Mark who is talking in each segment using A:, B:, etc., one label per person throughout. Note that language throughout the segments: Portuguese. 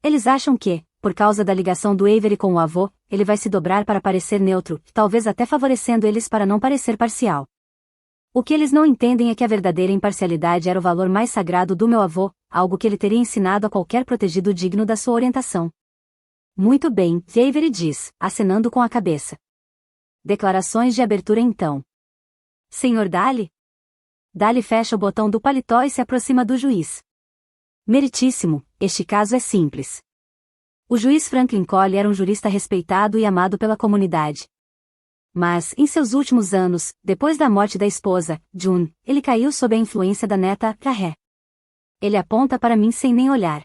A: Eles acham que, por causa da ligação do Avery com o avô, ele vai se dobrar para parecer neutro, talvez até favorecendo eles para não parecer parcial. O que eles não entendem é que a verdadeira imparcialidade era o valor mais sagrado do meu avô, algo que ele teria ensinado a qualquer protegido digno da sua orientação. Muito bem, Avery diz, acenando com a cabeça. Declarações de abertura então. Senhor Daly? Daly fecha o botão do paletó e se aproxima do juiz. Meritíssimo, este caso é simples. O juiz Franklin Collie era um jurista respeitado e amado pela comunidade. Mas, em seus últimos anos, depois da morte da esposa, June, ele caiu sob a influência da neta, Carré. Ele aponta para mim sem nem olhar.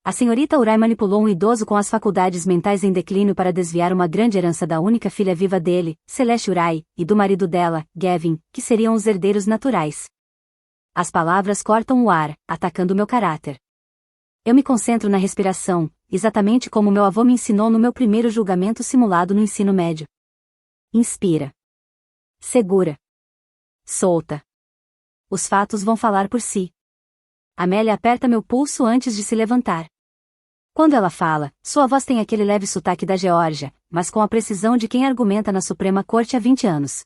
A: A senhorita Urai manipulou um idoso com as faculdades mentais em declínio para desviar uma grande herança da única filha viva dele, Celeste Urai, e do marido dela, Gavin, que seriam os herdeiros naturais. As palavras cortam o ar, atacando meu caráter. Eu me concentro na respiração, exatamente como meu avô me ensinou no meu primeiro julgamento simulado no ensino médio. Inspira. Segura. Solta. Os fatos vão falar por si. Amélia aperta meu pulso antes de se levantar. Quando ela fala, sua voz tem aquele leve sotaque da Geórgia, mas com a precisão de quem argumenta na Suprema Corte há 20 anos.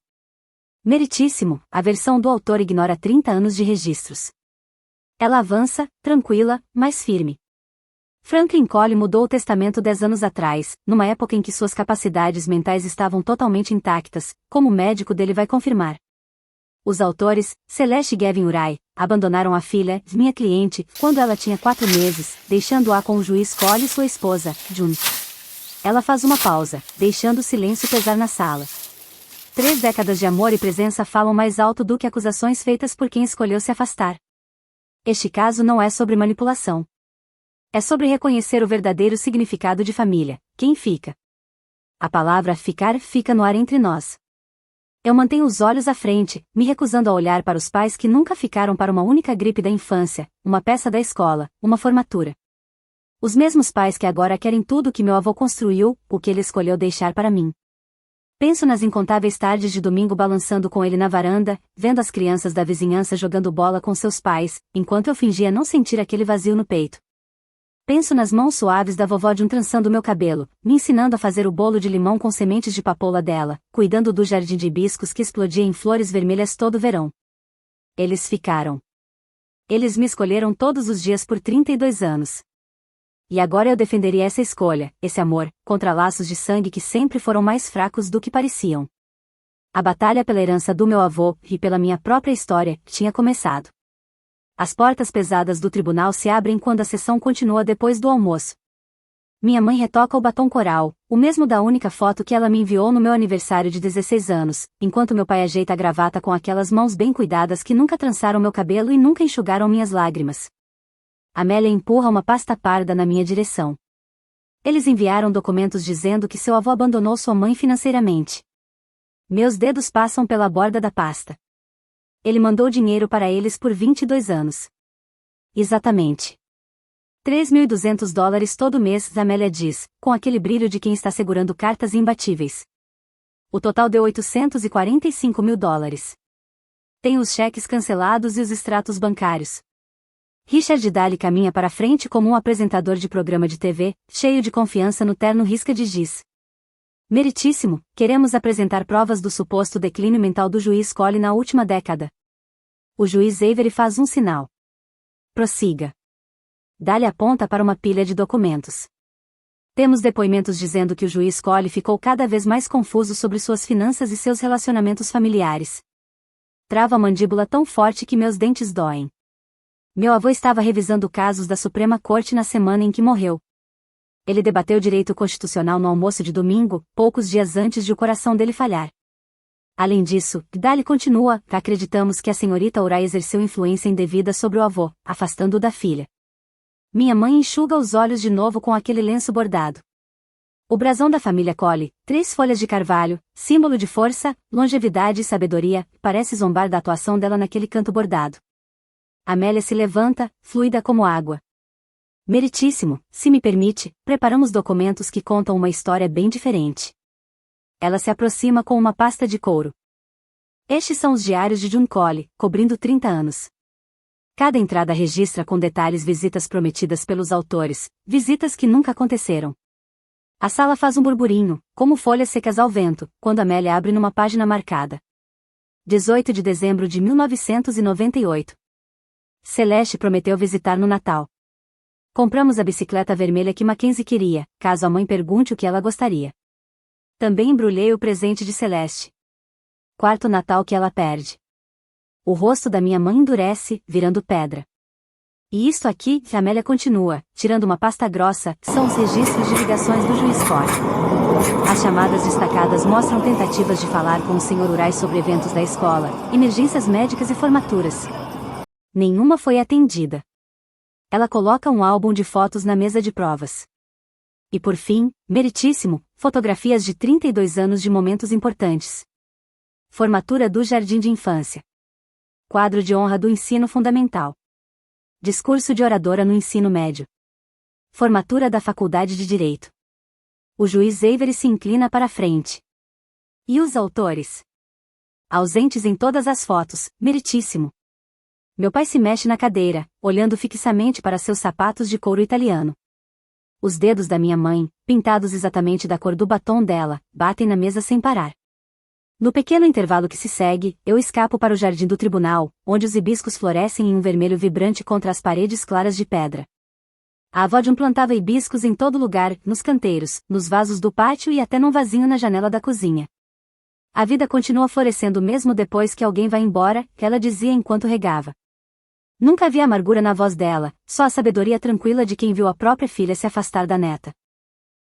A: Meritíssimo, a versão do autor ignora 30 anos de registros. Ela avança, tranquila, mas firme. Franklin Collie mudou o testamento 10 anos atrás, numa época em que suas capacidades mentais estavam totalmente intactas, como o médico dele vai confirmar. Os autores, Celeste e Gavin Urai, abandonaram a filha, minha cliente, quando ela tinha 4 meses, deixando-a com o juiz Collie e sua esposa, June. Ela faz uma pausa, deixando o silêncio pesar na sala. 3 décadas de amor e presença falam mais alto do que acusações feitas por quem escolheu se afastar. Este caso não é sobre manipulação. É sobre reconhecer o verdadeiro significado de família, quem fica. A palavra ficar fica no ar entre nós. Eu mantenho os olhos à frente, me recusando a olhar para os pais que nunca ficaram para uma única gripe da infância, uma peça da escola, uma formatura. Os mesmos pais que agora querem tudo o que meu avô construiu, o que ele escolheu deixar para mim. Penso nas incontáveis tardes de domingo balançando com ele na varanda, vendo as crianças da vizinhança jogando bola com seus pais, enquanto eu fingia não sentir aquele vazio no peito. Penso nas mãos suaves da vovó June trançando meu cabelo, me ensinando a fazer o bolo de limão com sementes de papoula dela, cuidando do jardim de hibiscos que explodia em flores vermelhas todo o verão. Eles ficaram. Eles me escolheram todos os dias por 32 anos. E agora eu defenderia essa escolha, esse amor, contra laços de sangue que sempre foram mais fracos do que pareciam. A batalha pela herança do meu avô, e pela minha própria história, tinha começado. As portas pesadas do tribunal se abrem quando a sessão continua depois do almoço. Minha mãe retoca o batom coral, o mesmo da única foto que ela me enviou no meu aniversário de 16 anos, enquanto meu pai ajeita a gravata com aquelas mãos bem cuidadas que nunca trançaram meu cabelo e nunca enxugaram minhas lágrimas. Amélia empurra uma pasta parda na minha direção. Eles enviaram documentos dizendo que seu avô abandonou sua mãe financeiramente. Meus dedos passam pela borda da pasta. Ele mandou dinheiro para eles por 22 anos. Exatamente. $3.200 todo mês, Amélia diz, com aquele brilho de quem está segurando cartas imbatíveis. O total deu $845 mil. Tem os cheques cancelados e os extratos bancários. Richard Daly caminha para frente como um apresentador de programa de TV, cheio de confiança no terno risca de giz. Meritíssimo, queremos apresentar provas do suposto declínio mental do juiz Collie na última década. O juiz Avery faz um sinal. Prossiga. Daly aponta para uma pilha de documentos. Temos depoimentos dizendo que o juiz Collie ficou cada vez mais confuso sobre suas finanças e seus relacionamentos familiares. Trava a mandíbula tão forte que meus dentes doem. Meu avô estava revisando casos da Suprema Corte na semana em que morreu. Ele debateu direito constitucional no almoço de domingo, poucos dias antes de o coração dele falhar. Além disso, Daly continua, acreditamos que a senhorita Urai exerceu influência indevida sobre o avô, afastando-o da filha. Minha mãe enxuga os olhos de novo com aquele lenço bordado. O brasão da família Collie, 3 folhas de carvalho, símbolo de força, longevidade e sabedoria, parece zombar da atuação dela naquele canto bordado. Amélia se levanta, fluida como água. Meritíssimo, se me permite, preparamos documentos que contam uma história bem diferente. Ela se aproxima com uma pasta de couro. Estes são os diários de June Collie, cobrindo 30 anos. Cada entrada registra com detalhes visitas prometidas pelos autores, visitas que nunca aconteceram. A sala faz um burburinho, como folhas secas ao vento, quando Amélia abre numa página marcada. 18 de dezembro de 1998. Celeste prometeu visitar no Natal. Compramos a bicicleta vermelha que Mackenzie queria, caso a mãe pergunte o que ela gostaria. Também embrulhei o presente de Celeste. Quarto Natal que ela perde. O rosto da minha mãe endurece, virando pedra. E isto aqui, Amélia continua, tirando uma pasta grossa, são os registros de ligações do juiz Corte. As chamadas destacadas mostram tentativas de falar com o Sr. Urai sobre eventos da escola, emergências médicas e formaturas. Nenhuma foi atendida. Ela coloca um álbum de fotos na mesa de provas. E por fim, meritíssimo, fotografias de 32 anos de momentos importantes. Formatura do Jardim de Infância. Quadro de honra do ensino fundamental. Discurso de oradora no ensino médio. Formatura da Faculdade de Direito. O juiz Avery se inclina para a frente. E os autores? Ausentes em todas as fotos, meritíssimo. Meu pai se mexe na cadeira, olhando fixamente para seus sapatos de couro italiano. Os dedos da minha mãe, pintados exatamente da cor do batom dela, batem na mesa sem parar. No pequeno intervalo que se segue, eu escapo para o jardim do tribunal, onde os hibiscos florescem em um vermelho vibrante contra as paredes claras de pedra. A avó June plantava hibiscos em todo lugar, nos canteiros, nos vasos do pátio e até num vasinho na janela da cozinha. A vida continua florescendo mesmo depois que alguém vai embora, que ela dizia enquanto regava. Nunca havia amargura na voz dela, só a sabedoria tranquila de quem viu a própria filha se afastar da neta.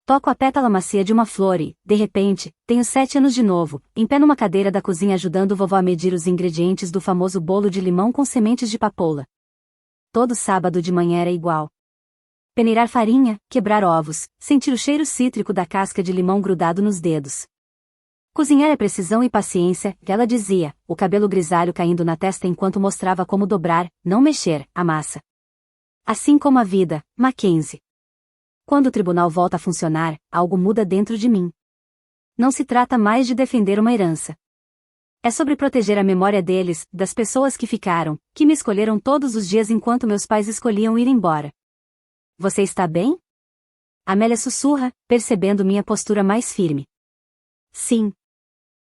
A: Toco a pétala macia de uma flor e, de repente, tenho 7 anos de novo, em pé numa cadeira da cozinha ajudando vovó a medir os ingredientes do famoso bolo de limão com sementes de papoula. Todo sábado de manhã era igual. Peneirar farinha, quebrar ovos, sentir o cheiro cítrico da casca de limão grudado nos dedos. Cozinhar é precisão e paciência, ela dizia, o cabelo grisalho caindo na testa enquanto mostrava como dobrar, não mexer, a massa. Assim como a vida, Mackenzie. Quando o tribunal volta a funcionar, algo muda dentro de mim. Não se trata mais de defender uma herança. É sobre proteger a memória deles, das pessoas que ficaram, que me escolheram todos os dias enquanto meus pais escolhiam ir embora. Você está bem? Amélia sussurra, percebendo minha postura mais firme. Sim.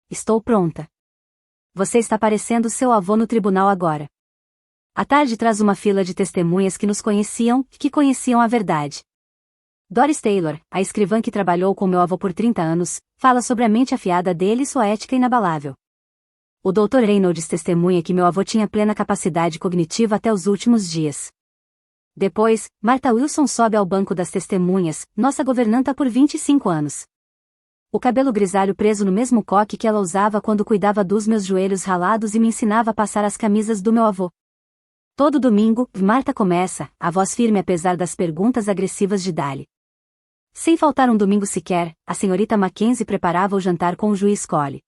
A: Estou pronta. Você está parecendo seu avô no tribunal agora. À tarde traz uma fila de testemunhas que nos conheciam, que conheciam a verdade. Doris Taylor, a escrivã que trabalhou com meu avô por 30 anos, fala sobre a mente afiada dele e sua ética inabalável. O Dr. Reynolds testemunha que meu avô tinha plena capacidade cognitiva até os últimos dias. Depois, Martha Wilson sobe ao banco das testemunhas, nossa governanta por 25 anos. O cabelo grisalho preso no mesmo coque que ela usava quando cuidava dos meus joelhos ralados e me ensinava a passar as camisas do meu avô. Todo domingo, Martha começa, a voz firme apesar das perguntas agressivas de Dali. Sem faltar um domingo sequer, a senhorita Mackenzie preparava o jantar com o juiz Cole.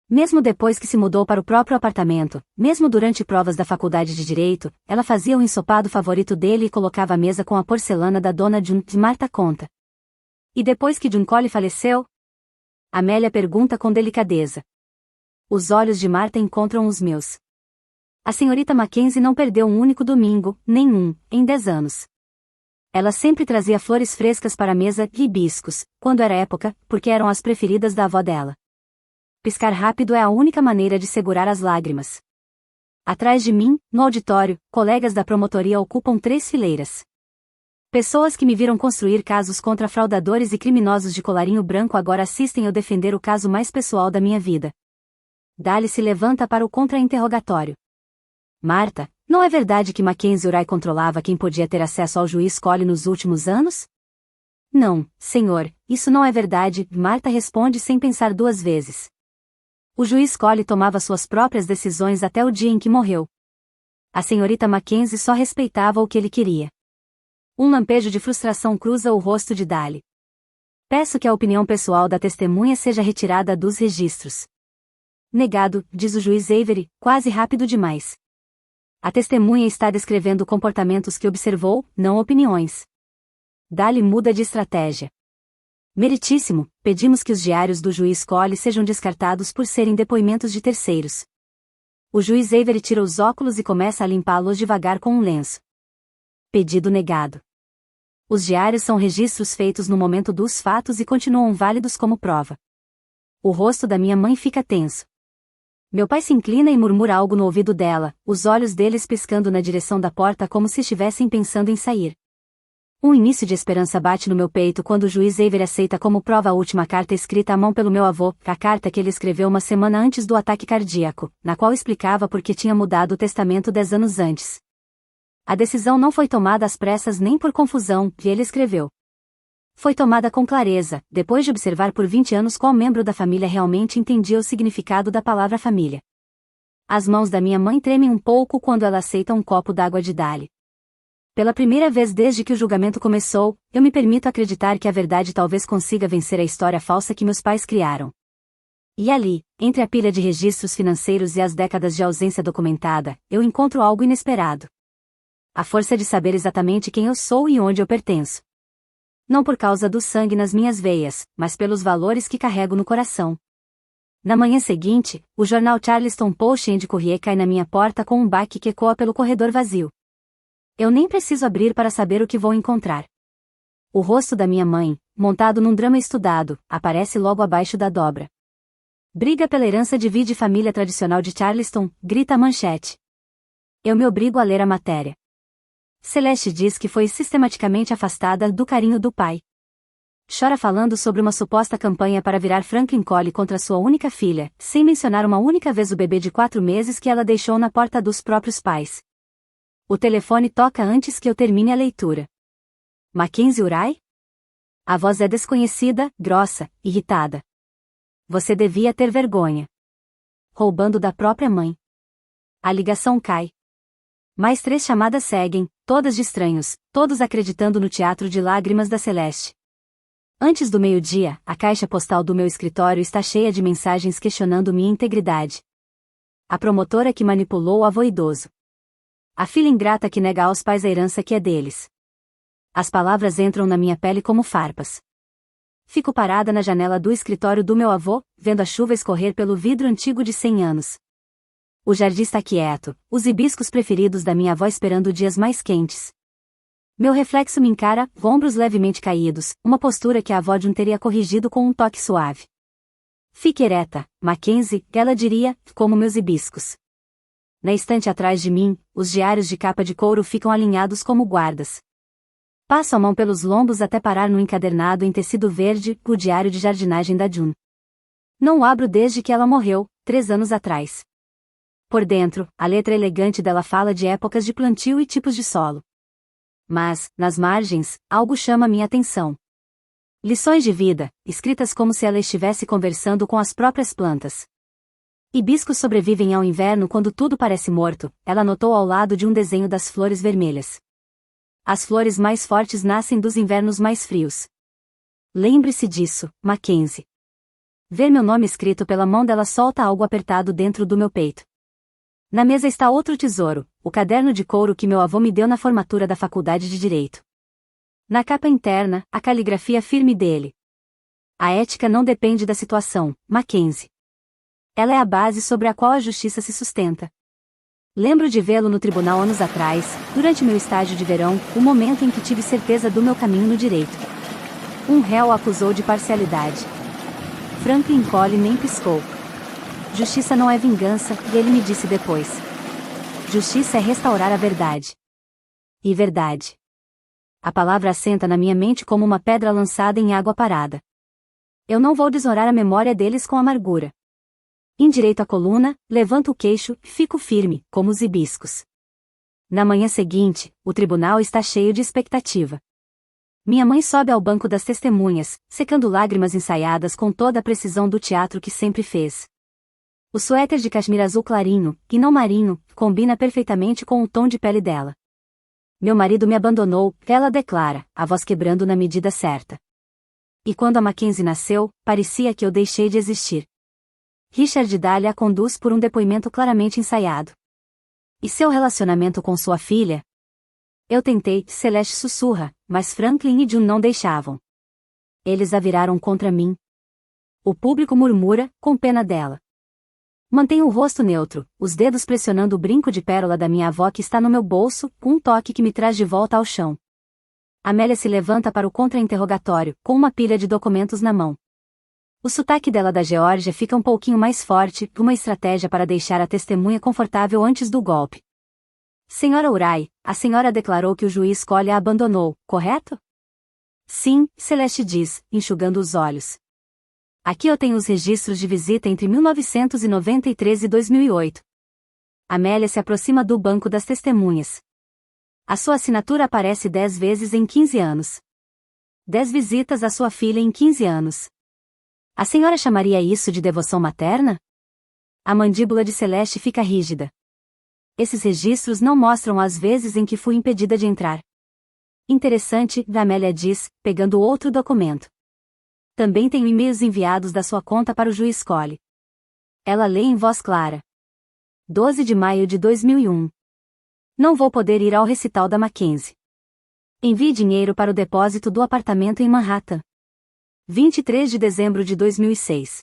A: Mesmo depois que se mudou para o próprio apartamento, mesmo durante provas da faculdade de Direito, ela fazia o ensopado favorito dele e colocava a mesa com a porcelana da dona June, de Martha conta. E depois que June Cole faleceu? Amélia pergunta com delicadeza. Os olhos de Martha encontram os meus. A senhorita Mackenzie não perdeu um único domingo, nenhum, em 10 anos. Ela sempre trazia flores frescas para a mesa e hibiscos, quando era época, porque eram as preferidas da avó dela. Piscar rápido é a única maneira de segurar as lágrimas. Atrás de mim, no auditório, colegas da promotoria ocupam 3 fileiras. Pessoas que me viram construir casos contra fraudadores e criminosos de colarinho branco agora assistem eu defender o caso mais pessoal da minha vida. Dali se levanta para o contra-interrogatório. Martha, não é verdade que Mackenzie Urai controlava quem podia ter acesso ao juiz Cole nos últimos anos? Não, senhor, isso não é verdade, Martha responde sem pensar 2 vezes. O juiz Cole tomava suas próprias decisões até o dia em que morreu. A senhorita Mackenzie só respeitava o que ele queria. Um lampejo de frustração cruza o rosto de Dali. Peço que a opinião pessoal da testemunha seja retirada dos registros. Negado, diz o juiz Avery, quase rápido demais. A testemunha está descrevendo comportamentos que observou, não opiniões. Dali muda de estratégia. Meritíssimo, pedimos que os diários do juiz Cole sejam descartados por serem depoimentos de terceiros. O juiz Avery tira os óculos e começa a limpá-los devagar com um lenço. Pedido negado. Os diários são registros feitos no momento dos fatos e continuam válidos como prova. O rosto da minha mãe fica tenso. Meu pai se inclina e murmura algo no ouvido dela, os olhos deles piscando na direção da porta como se estivessem pensando em sair. Um início de esperança bate no meu peito quando o juiz Avery aceita como prova a última carta escrita à mão pelo meu avô, a carta que ele escreveu uma semana antes do ataque cardíaco, na qual explicava por que tinha mudado o testamento 10 anos antes. A decisão não foi tomada às pressas nem por confusão, e ele escreveu. Foi tomada com clareza, depois de observar por 20 anos qual membro da família realmente entendia o significado da palavra família. As mãos da minha mãe tremem um pouco quando ela aceita um copo d'água de Dali. Pela primeira vez desde que o julgamento começou, eu me permito acreditar que a verdade talvez consiga vencer a história falsa que meus pais criaram. E ali, entre a pilha de registros financeiros e as décadas de ausência documentada, eu encontro algo inesperado. A força de saber exatamente quem eu sou e onde eu pertenço. Não por causa do sangue nas minhas veias, mas pelos valores que carrego no coração. Na manhã seguinte, o jornal Charleston Post and Courier cai na minha porta com um baque que ecoa pelo corredor vazio. Eu nem preciso abrir para saber o que vou encontrar. O rosto da minha mãe, montado num drama estudado, aparece logo abaixo da dobra. Briga pela herança divide família tradicional de Charleston, grita a manchete. Eu me obrigo a ler a matéria. Celeste diz que foi sistematicamente afastada do carinho do pai. Chora falando sobre uma suposta campanha para virar Franklin Cole contra sua única filha, sem mencionar uma única vez o bebê de 4 meses que ela deixou na porta dos próprios pais. O telefone toca antes que eu termine a leitura. Mackenzie Urai? A voz é desconhecida, grossa, irritada. Você devia ter vergonha. Roubando da própria mãe. A ligação cai. Mais 3 chamadas seguem, todas de estranhos, todos acreditando no teatro de lágrimas da Celeste. Antes do meio-dia, a caixa postal do meu escritório está cheia de mensagens questionando minha integridade. A promotora que manipulou o avô idoso. A filha ingrata que nega aos pais a herança que é deles. As palavras entram na minha pele como farpas. Fico parada na janela do escritório do meu avô, vendo a chuva escorrer pelo vidro antigo de 100 anos. O jardim está quieto, os hibiscos preferidos da minha avó esperando dias mais quentes. Meu reflexo me encara, ombros levemente caídos, uma postura que a avó June teria corrigido com um toque suave. Fique ereta, Mackenzie, ela diria, como meus hibiscos. Na estante atrás de mim, os diários de capa de couro ficam alinhados como guardas. Passo a mão pelos lombos até parar no encadernado em tecido verde, o diário de jardinagem da June. Não o abro desde que ela morreu, 3 anos atrás. Por dentro, a letra elegante dela fala de épocas de plantio e tipos de solo. Mas, nas margens, algo chama minha atenção. Lições de vida, escritas como se ela estivesse conversando com as próprias plantas. Hibiscos sobrevivem ao inverno quando tudo parece morto, ela anotou ao lado de um desenho das flores vermelhas. As flores mais fortes nascem dos invernos mais frios. Lembre-se disso, Mackenzie. Ver meu nome escrito pela mão dela solta algo apertado dentro do meu peito. Na mesa está outro tesouro, o caderno de couro que meu avô me deu na formatura da Faculdade de Direito. Na capa interna, a caligrafia firme dele. A ética não depende da situação, Mackenzie. Ela é a base sobre a qual a justiça se sustenta. Lembro de vê-lo no tribunal anos atrás, durante meu estágio de verão, o momento em que tive certeza do meu caminho no direito. Um réu o acusou de parcialidade. Franklin Cole nem piscou. Justiça não é vingança, e ele me disse depois. Justiça é restaurar a verdade. E verdade. A palavra assenta na minha mente como uma pedra lançada em água parada. Eu não vou desorar a memória deles com amargura. Endireito a coluna, levanto o queixo e fico firme, como os hibiscos. Na manhã seguinte, o tribunal está cheio de expectativa. Minha mãe sobe ao banco das testemunhas, secando lágrimas ensaiadas com toda a precisão do teatro que sempre fez. O suéter de cachemira azul clarinho, e não marinho, combina perfeitamente com o tom de pele dela. Meu marido me abandonou, ela declara, a voz quebrando na medida certa. E quando a Mackenzie nasceu, parecia que eu deixei de existir. Richard Daly a conduz por um depoimento claramente ensaiado. E seu relacionamento com sua filha? Eu tentei, Celeste sussurra, mas Franklin e June não deixavam. Eles a viraram contra mim. O público murmura, com pena dela. Mantenho o rosto neutro, os dedos pressionando o brinco de pérola da minha avó que está no meu bolso, com um toque que me traz de volta ao chão. Amélia se levanta para o contra-interrogatório, com uma pilha de documentos na mão. O sotaque dela da Geórgia fica um pouquinho mais forte, uma estratégia para deixar a testemunha confortável antes do golpe. Senhora Urai, a senhora declarou que o juiz Collie a abandonou, correto? Sim, Celeste diz, enxugando os olhos. Aqui eu tenho os registros de visita entre 1993 e 2008. Amélia se aproxima do banco das testemunhas. A sua assinatura aparece 10 vezes em 15 anos. 10 visitas à sua filha em 15 anos. A senhora chamaria isso de devoção materna? A mandíbula de Celeste fica rígida. Esses registros não mostram as vezes em que fui impedida de entrar. Interessante, Amélia diz, pegando outro documento. Também tenho e-mails enviados da sua conta para o juiz Collie. Ela lê em voz clara. 12 de maio de 2001. Não vou poder ir ao recital da Mackenzie. Envie dinheiro para o depósito do apartamento em Manhattan. 23 de dezembro de 2006.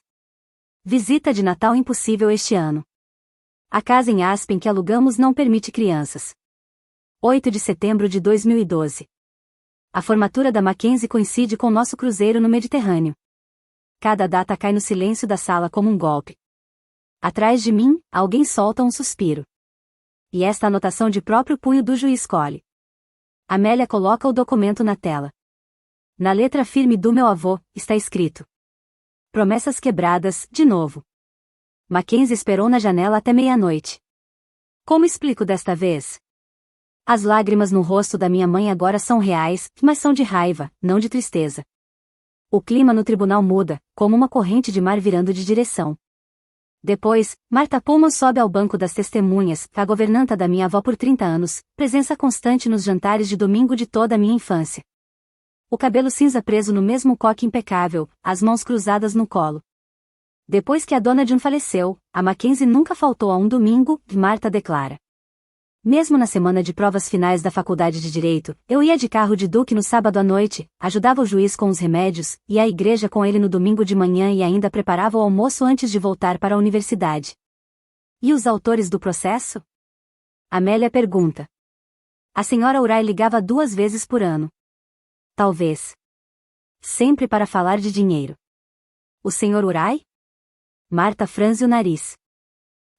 A: Visita de Natal impossível este ano. A casa em Aspen que alugamos não permite crianças. 8 de setembro de 2012. A formatura da Mackenzie coincide com nosso cruzeiro no Mediterrâneo. Cada data cai no silêncio da sala como um golpe. Atrás de mim, alguém solta um suspiro. E esta anotação de próprio punho do juiz Collie. Amélia coloca o documento na tela. Na letra firme do meu avô, está escrito: promessas quebradas, de novo. Mackenzie esperou na janela até meia-noite. Como explico desta vez? As lágrimas no rosto da minha mãe agora são reais, mas são de raiva, não de tristeza. O clima no tribunal muda, como uma corrente de mar virando de direção. Depois, Martha Pullman sobe ao banco das testemunhas, a governanta da minha avó por 30 anos, presença constante nos jantares de domingo de toda a minha infância. O cabelo cinza preso no mesmo coque impecável, as mãos cruzadas no colo. Depois que a dona June faleceu, a Mackenzie nunca faltou a um domingo, Martha declara. Mesmo na semana de provas finais da faculdade de Direito, eu ia de carro de Duke no sábado à noite, ajudava o juiz com os remédios, ia à igreja com ele no domingo de manhã e ainda preparava o almoço antes de voltar para a universidade. E os autores do processo? Amélia pergunta. A senhora Urai ligava 2 vezes por ano. Talvez. Sempre para falar de dinheiro. O senhor Urai? Martha franze o nariz.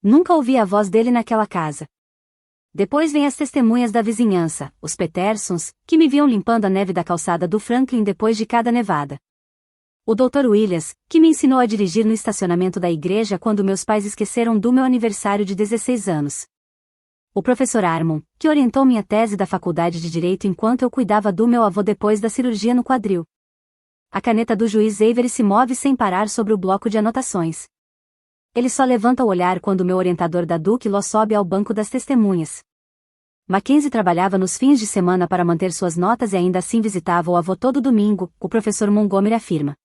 A: Nunca ouvi a voz dele naquela casa. Depois vem as testemunhas da vizinhança, os Petersons, que me viam limpando a neve da calçada do Franklin depois de cada nevada. O Dr. Williams, que me ensinou a dirigir no estacionamento da igreja quando meus pais esqueceram do meu aniversário de 16 anos. O professor Armon, que orientou minha tese da faculdade de Direito enquanto eu cuidava do meu avô depois da cirurgia no quadril. A caneta do juiz Avery se move sem parar sobre o bloco de anotações. Ele só levanta o olhar quando meu orientador da Duke Law sobe ao banco das testemunhas. Mackenzie trabalhava nos fins de semana para manter suas notas e ainda assim visitava o avô todo domingo, o professor Montgomery afirma.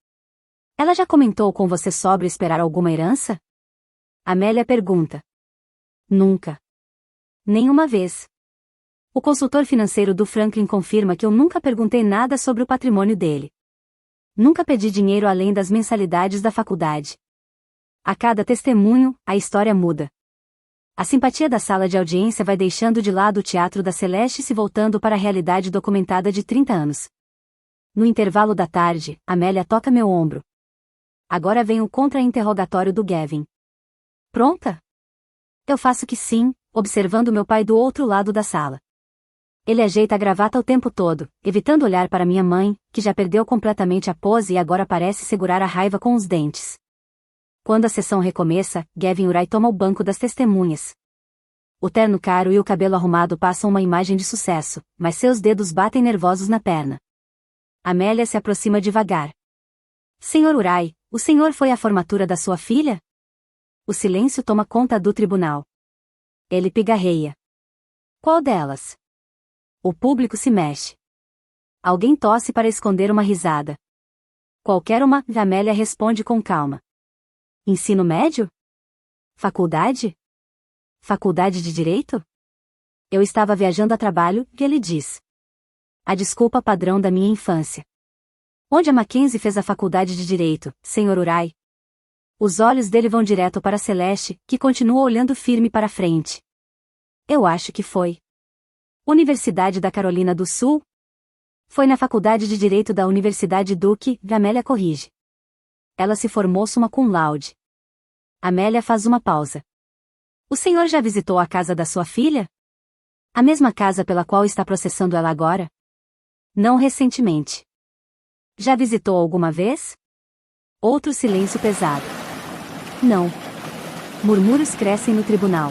A: Ela já comentou com você sobre esperar alguma herança? Amélia pergunta. Nunca. Nenhuma vez. O consultor financeiro do Franklin confirma que eu nunca perguntei nada sobre o patrimônio dele. Nunca pedi dinheiro além das mensalidades da faculdade. A cada testemunho, a história muda. A simpatia da sala de audiência vai deixando de lado o teatro da Celeste e se voltando para a realidade documentada de 30 anos. No intervalo da tarde, Amélia toca meu ombro. Agora vem o contra-interrogatório do Gavin. Pronta? Eu faço que sim, observando meu pai do outro lado da sala. Ele ajeita a gravata o tempo todo, evitando olhar para minha mãe, que já perdeu completamente a pose e agora parece segurar a raiva com os dentes. Quando a sessão recomeça, Gavin Urai toma o banco das testemunhas. O terno caro e o cabelo arrumado passam uma imagem de sucesso, mas seus dedos batem nervosos na perna. Amélia se aproxima devagar. Senhor Urai, o senhor foi à formatura da sua filha? O silêncio toma conta do tribunal. Ele pigarreia. Qual delas? O público se mexe. Alguém tosse para esconder uma risada. Qualquer uma, Amélia responde com calma. Ensino médio? Faculdade? Faculdade de Direito? Eu estava viajando a trabalho, e ele diz. A desculpa padrão da minha infância. Onde a Mackenzie fez a faculdade de Direito, Sr. Urai? Os olhos dele vão direto para Celeste, que continua olhando firme para frente. Eu acho que foi. Universidade da Carolina do Sul? Foi na Faculdade de Direito da Universidade Duke, Amélia corrige. Ela se formou summa cum laude. Amélia faz uma pausa. O senhor já visitou a casa da sua filha? A mesma casa pela qual está processando ela agora? Não recentemente. Já visitou alguma vez? Outro silêncio pesado. Não. Murmúrios crescem no tribunal.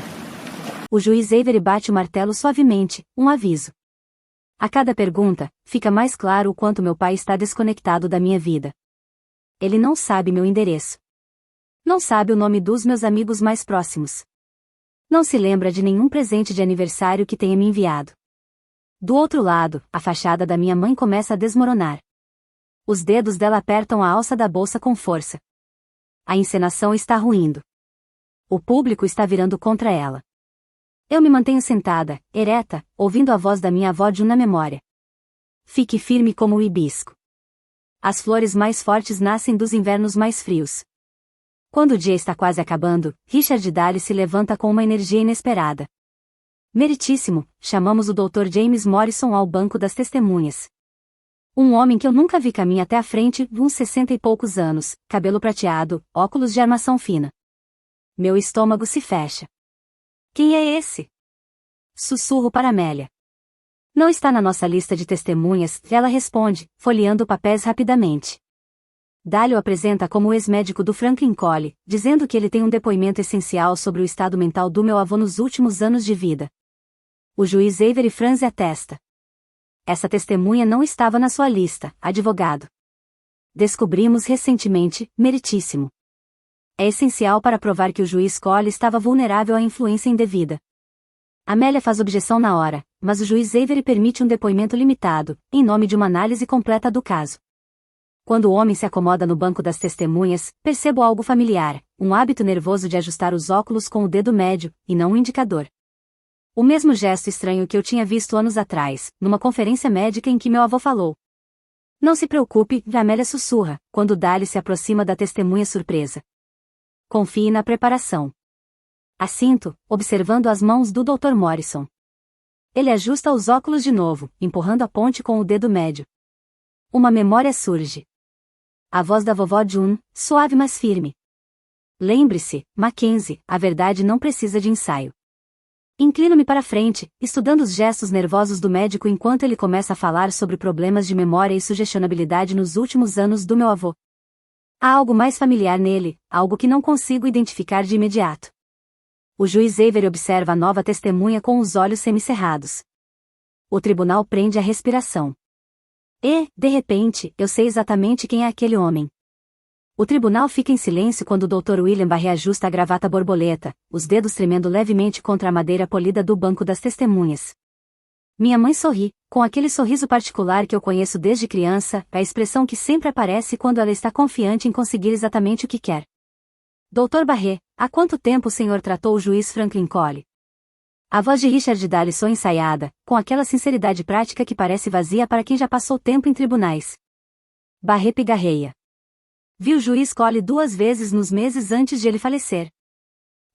A: O juiz Avery bate o martelo suavemente, um aviso. A cada pergunta, fica mais claro o quanto meu pai está desconectado da minha vida. Ele não sabe meu endereço. Não sabe o nome dos meus amigos mais próximos. Não se lembra de nenhum presente de aniversário que tenha me enviado. Do outro lado, a fachada da minha mãe começa a desmoronar. Os dedos dela apertam a alça da bolsa com força. A encenação está ruindo. O público está virando contra ela. Eu me mantenho sentada, ereta, ouvindo a voz da minha avó de na memória. Fique firme como o hibisco. As flores mais fortes nascem dos invernos mais frios. Quando o dia está quase acabando, Richard Daly se levanta com uma energia inesperada. Meritíssimo, chamamos o Dr. James Morrison ao banco das testemunhas. Um homem que eu nunca vi caminha até a frente, uns 60 e poucos anos, cabelo prateado, óculos de armação fina. Meu estômago se fecha. Quem é esse? Sussurro para Amélia. Não está na nossa lista de testemunhas, ela responde, folheando papéis rapidamente. Daly o apresenta como o ex-médico do Franklin Cole, dizendo que ele tem um depoimento essencial sobre o estado mental do meu avô nos últimos anos de vida. O juiz Avery franze a testa. Essa testemunha não estava na sua lista, advogado. Descobrimos recentemente, meritíssimo. É essencial para provar que o juiz Cole estava vulnerável à influência indevida. Amélia faz objeção na hora, mas o juiz Avery permite um depoimento limitado, em nome de uma análise completa do caso. Quando o homem se acomoda no banco das testemunhas, percebo algo familiar, um hábito nervoso de ajustar os óculos com o dedo médio, e não o indicador. O mesmo gesto estranho que eu tinha visto anos atrás, numa conferência médica em que meu avô falou. Não se preocupe, Amélia sussurra, quando Daly se aproxima da testemunha surpresa. Confie na preparação. Assinto, observando as mãos do Dr. Morrison. Ele ajusta os óculos de novo, empurrando a ponte com o dedo médio. Uma memória surge. A voz da vovó June, suave mas firme. Lembre-se, Mackenzie, a verdade não precisa de ensaio. Inclino-me para frente, estudando os gestos nervosos do médico enquanto ele começa a falar sobre problemas de memória e sugestionabilidade nos últimos anos do meu avô. Há algo mais familiar nele, algo que não consigo identificar de imediato. O juiz Avery observa a nova testemunha com os olhos semicerrados. O tribunal prende a respiração. E, de repente, eu sei exatamente quem é aquele homem. O tribunal fica em silêncio quando o Dr. William Barré ajusta a gravata borboleta, os dedos tremendo levemente contra a madeira polida do banco das testemunhas. Minha mãe sorri, com aquele sorriso particular que eu conheço desde criança, a expressão que sempre aparece quando ela está confiante em conseguir exatamente o que quer. Dr. Barré, há quanto tempo o senhor tratou o juiz Franklin Cole? A voz de Richard Daly soa ensaiada, com aquela sinceridade prática que parece vazia para quem já passou tempo em tribunais. Barré pigarreia. Vi o juiz Cole 2 vezes nos meses antes de ele falecer.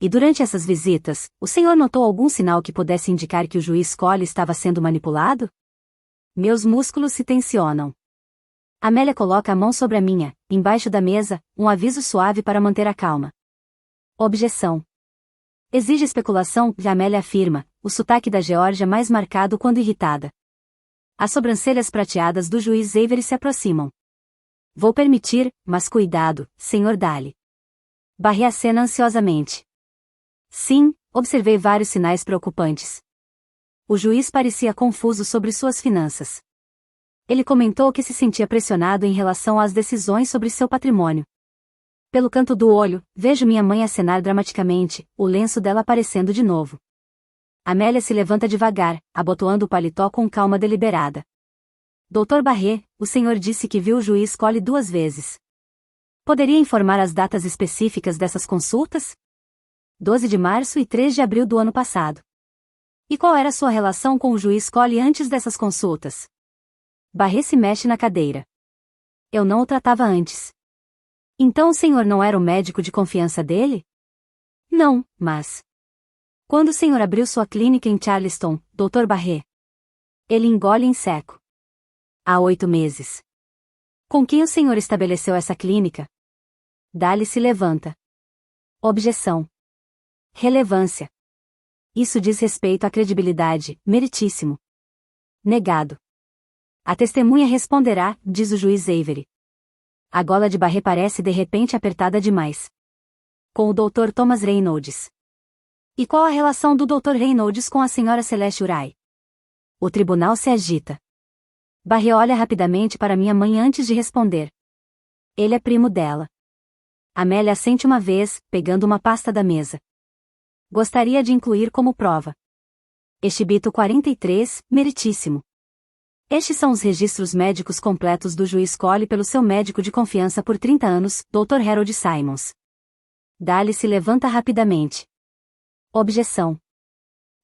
A: E durante essas visitas, o senhor notou algum sinal que pudesse indicar que o juiz Cole estava sendo manipulado? Meus músculos se tensionam. Amélia coloca a mão sobre a minha, embaixo da mesa, um aviso suave para manter a calma. Objeção. Exige especulação, Amélia afirma, o sotaque da Geórgia mais marcado quando irritada. As sobrancelhas prateadas do juiz Avery se aproximam. Vou permitir, mas cuidado, Sr. Daly. Barré acena ansiosamente. Sim, observei vários sinais preocupantes. O juiz parecia confuso sobre suas finanças. Ele comentou que se sentia pressionado em relação às decisões sobre seu patrimônio. Pelo canto do olho, vejo minha mãe acenar dramaticamente, o lenço dela aparecendo de novo. Amélia se levanta devagar, abotoando o paletó com calma deliberada. Dr. Barré, o senhor disse que viu o juiz Cole 2 vezes. Poderia informar as datas específicas dessas consultas? 12 de março e 3 de abril do ano passado. E qual era sua relação com o juiz Cole antes dessas consultas? Barré se mexe na cadeira. Eu não o tratava antes. Então o senhor não era o médico de confiança dele? Não, mas... Quando o senhor abriu sua clínica em Charleston, Dr. Barré? Ele engole em seco. Há 8 meses. Com quem o senhor estabeleceu essa clínica? Daly se levanta. Objeção. Relevância. Isso diz respeito à credibilidade, meritíssimo. Negado. A testemunha responderá, diz o juiz Avery. A gola de Barré parece de repente apertada demais. Com o Dr. Thomas Reynolds. E qual a relação do Dr. Reynolds com a Sra. Celeste Uray? O tribunal se agita. Barré olha rapidamente para minha mãe antes de responder. Ele é primo dela. Amélia assente uma vez, pegando uma pasta da mesa. Gostaria de incluir como prova. Exhibito 43, meritíssimo. Estes são os registros médicos completos do juiz Cole pelo seu médico de confiança por 30 anos, Dr. Harold Simons. Daly se levanta rapidamente. Objeção.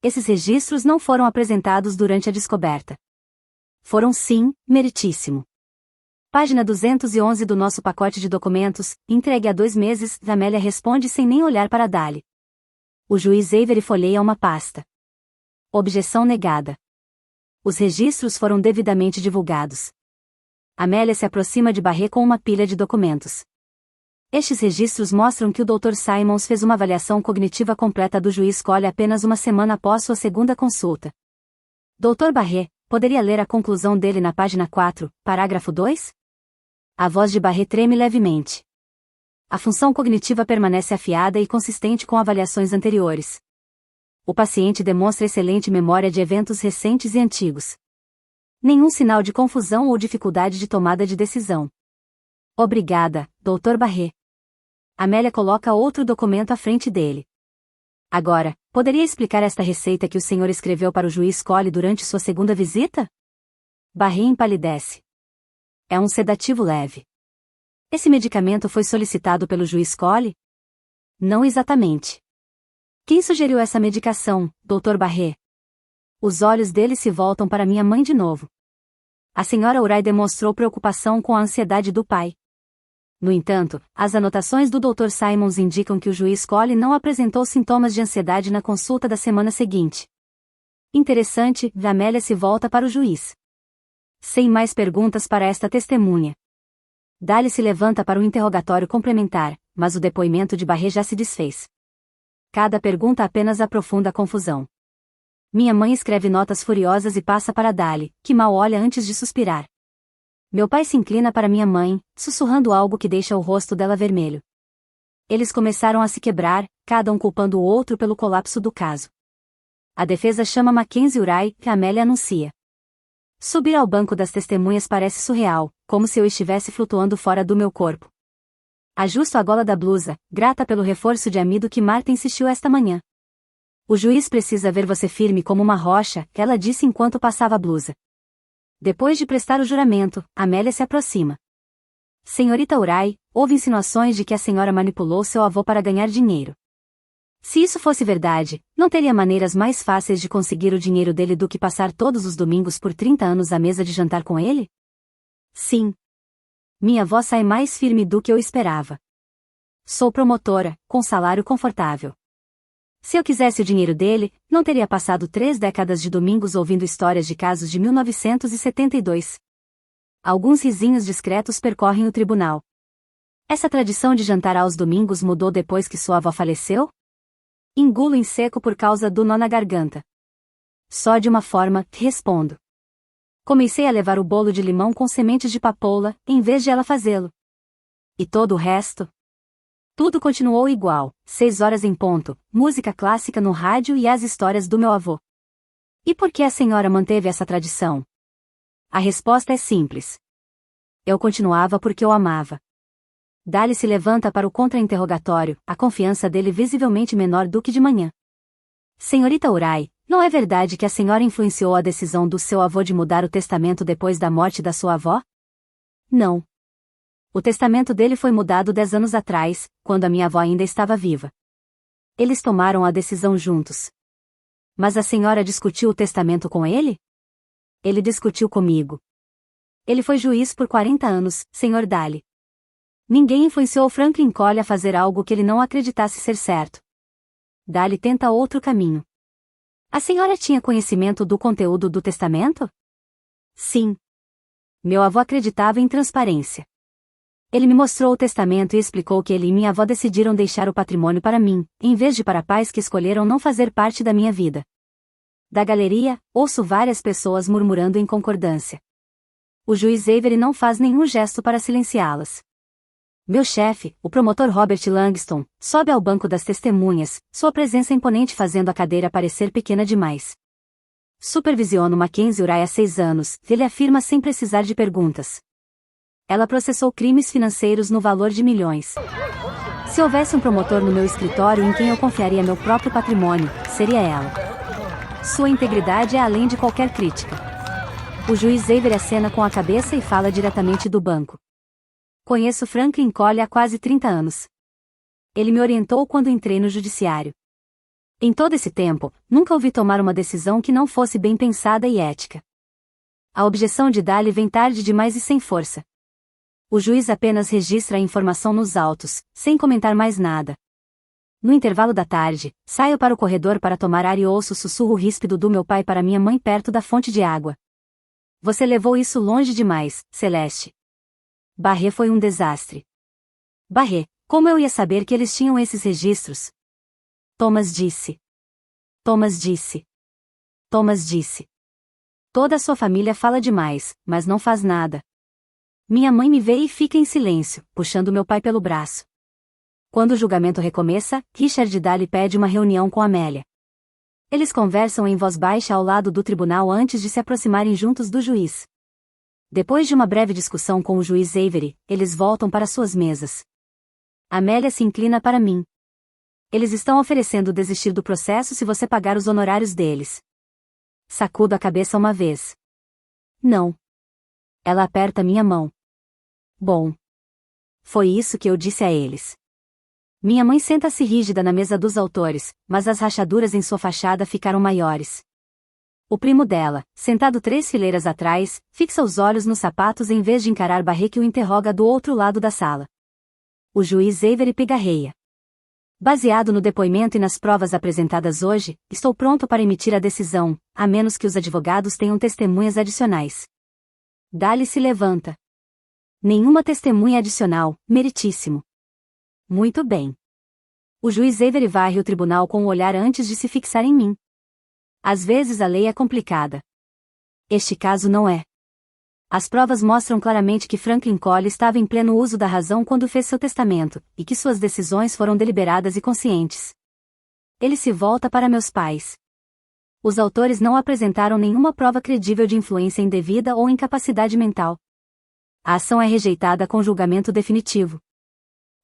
A: Esses registros não foram apresentados durante a descoberta. Foram sim, meritíssimo. Página 211 do nosso pacote de documentos, entregue há 2 meses, Amélia responde sem nem olhar para Daly. O juiz Avery folheia uma pasta. Objeção negada. Os registros foram devidamente divulgados. Amélia se aproxima de Barré com uma pilha de documentos. Estes registros mostram que o Dr. Simons fez uma avaliação cognitiva completa do juiz Cole apenas uma semana após sua segunda consulta. Dr. Barré, poderia ler a conclusão dele na página 4, parágrafo 2? A voz de Barré treme levemente. A função cognitiva permanece afiada e consistente com avaliações anteriores. O paciente demonstra excelente memória de eventos recentes e antigos. Nenhum sinal de confusão ou dificuldade de tomada de decisão. Obrigada, Dr. Barré. Amélia coloca outro documento à frente dele. Agora, poderia explicar esta receita que o senhor escreveu para o juiz Cole durante sua segunda visita? Barré empalidece. É um sedativo leve. Esse medicamento foi solicitado pelo juiz Cole? Não exatamente. Quem sugeriu essa medicação, Dr. Barré? Os olhos dele se voltam para minha mãe de novo. A senhora Uray demonstrou preocupação com a ansiedade do pai. No entanto, as anotações do Dr. Simons indicam que o juiz Cole não apresentou sintomas de ansiedade na consulta da semana seguinte. Interessante, Amélia se volta para o juiz. Sem mais perguntas para esta testemunha. Daly se levanta para o interrogatório complementar, mas o depoimento de Barré já se desfez. Cada pergunta apenas aprofunda a confusão. Minha mãe escreve notas furiosas e passa para Daly, que mal olha antes de suspirar. Meu pai se inclina para minha mãe, sussurrando algo que deixa o rosto dela vermelho. Eles começaram a se quebrar, cada um culpando o outro pelo colapso do caso. A defesa chama Mackenzie Uray, que Amélia anuncia. Subir ao banco das testemunhas parece surreal, como se eu estivesse flutuando fora do meu corpo. Ajusto a gola da blusa, grata pelo reforço de amido que Marta insistiu esta manhã. O juiz precisa ver você firme como uma rocha, ela disse enquanto passava a blusa. Depois de prestar o juramento, Amélia se aproxima. Senhorita Uray, houve insinuações de que a senhora manipulou seu avô para ganhar dinheiro. Se isso fosse verdade, não teria maneiras mais fáceis de conseguir o dinheiro dele do que passar todos os domingos por 30 anos à mesa de jantar com ele? Sim. Minha avó sai mais firme do que eu esperava. Sou promotora, com salário confortável. Se eu quisesse o dinheiro dele, não teria passado 3 décadas de domingos ouvindo histórias de casos de 1972. Alguns risinhos discretos percorrem o tribunal. Essa tradição de jantar aos domingos mudou depois que sua avó faleceu? Engulo em seco por causa do nó na garganta. Só de uma forma, respondo. Comecei a levar o bolo de limão com sementes de papoula, em vez de ela fazê-lo. E todo o resto? Tudo continuou igual, 6 horas em ponto, música clássica no rádio e as histórias do meu avô. E por que a senhora manteve essa tradição? A resposta é simples. Eu continuava porque eu amava. Daly se levanta para o contra-interrogatório, a confiança dele visivelmente menor do que de manhã. Senhorita Uray, não é verdade que a senhora influenciou a decisão do seu avô de mudar o testamento depois da morte da sua avó? Não. O testamento dele foi mudado 10 anos atrás, quando a minha avó ainda estava viva. Eles tomaram a decisão juntos. Mas a senhora discutiu o testamento com ele? Ele discutiu comigo. Ele foi juiz por 40 anos, Sr. Daly. Ninguém influenciou Franklin Cole a fazer algo que ele não acreditasse ser certo. Dali tenta outro caminho. A senhora tinha conhecimento do conteúdo do testamento? Sim. Meu avô acreditava em transparência. Ele me mostrou o testamento e explicou que ele e minha avó decidiram deixar o patrimônio para mim, em vez de para pais que escolheram não fazer parte da minha vida. Da galeria, ouço várias pessoas murmurando em concordância. O juiz Avery não faz nenhum gesto para silenciá-las. Meu chefe, o promotor Robert Langston, sobe ao banco das testemunhas, sua presença imponente fazendo a cadeira parecer pequena demais. Supervisiono Mackenzie Uriah há 6 anos, ele afirma sem precisar de perguntas. Ela processou crimes financeiros no valor de milhões. Se houvesse um promotor no meu escritório em quem eu confiaria meu próprio patrimônio, seria ela. Sua integridade é além de qualquer crítica. O juiz Avery acena com a cabeça e fala diretamente do banco. Conheço Franklin Cole há quase 30 anos. Ele me orientou quando entrei no judiciário. Em todo esse tempo, nunca ouvi tomar uma decisão que não fosse bem pensada e ética. A objeção de Daly vem tarde demais e sem força. O juiz apenas registra a informação nos autos, sem comentar mais nada. No intervalo da tarde, saio para o corredor para tomar ar e ouço o sussurro ríspido do meu pai para minha mãe perto da fonte de água. Você levou isso longe demais, Celeste. Barré foi um desastre. Barré, como eu ia saber que eles tinham esses registros? Thomas disse. Thomas disse. Thomas disse. Toda a sua família fala demais, mas não faz nada. Minha mãe me vê e fica em silêncio, puxando meu pai pelo braço. Quando o julgamento recomeça, Richard Daly pede uma reunião com Amélia. Eles conversam em voz baixa ao lado do tribunal antes de se aproximarem juntos do juiz. Depois de uma breve discussão com o juiz Avery, eles voltam para suas mesas. Amélia se inclina para mim. Eles estão oferecendo desistir do processo se você pagar os honorários deles. Sacudo a cabeça uma vez. Não. Ela aperta minha mão. Bom. Foi isso que eu disse a eles. Minha mãe senta-se rígida na mesa dos autores, mas as rachaduras em sua fachada ficaram maiores. O primo dela, sentado 3 fileiras atrás, fixa os olhos nos sapatos em vez de encarar Barré que o interroga do outro lado da sala. O juiz Avery pigarreia. Baseado no depoimento e nas provas apresentadas hoje, estou pronto para emitir a decisão, a menos que os advogados tenham testemunhas adicionais. Daly se levanta. Nenhuma testemunha adicional, meritíssimo. Muito bem. O juiz Avery varre o tribunal com um olhar antes de se fixar em mim. Às vezes a lei é complicada. Este caso não é. As provas mostram claramente que Franklin Cole estava em pleno uso da razão quando fez seu testamento, e que suas decisões foram deliberadas e conscientes. Ele se volta para meus pais. Os autores não apresentaram nenhuma prova credível de influência indevida ou incapacidade mental. A ação é rejeitada com julgamento definitivo.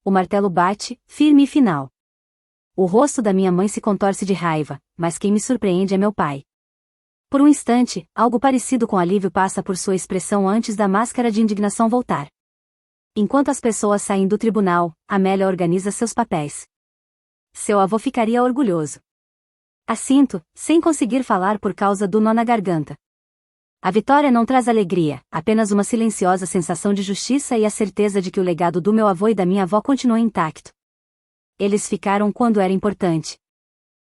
A: O martelo bate, firme e final. O rosto da minha mãe se contorce de raiva, mas quem me surpreende é meu pai. Por um instante, algo parecido com alívio passa por sua expressão antes da máscara de indignação voltar. Enquanto as pessoas saem do tribunal, Amélia organiza seus papéis. Seu avô ficaria orgulhoso. Assinto, sem conseguir falar por causa do nó na garganta. A vitória não traz alegria, apenas uma silenciosa sensação de justiça e a certeza de que o legado do meu avô e da minha avó continua intacto. Eles ficaram quando era importante.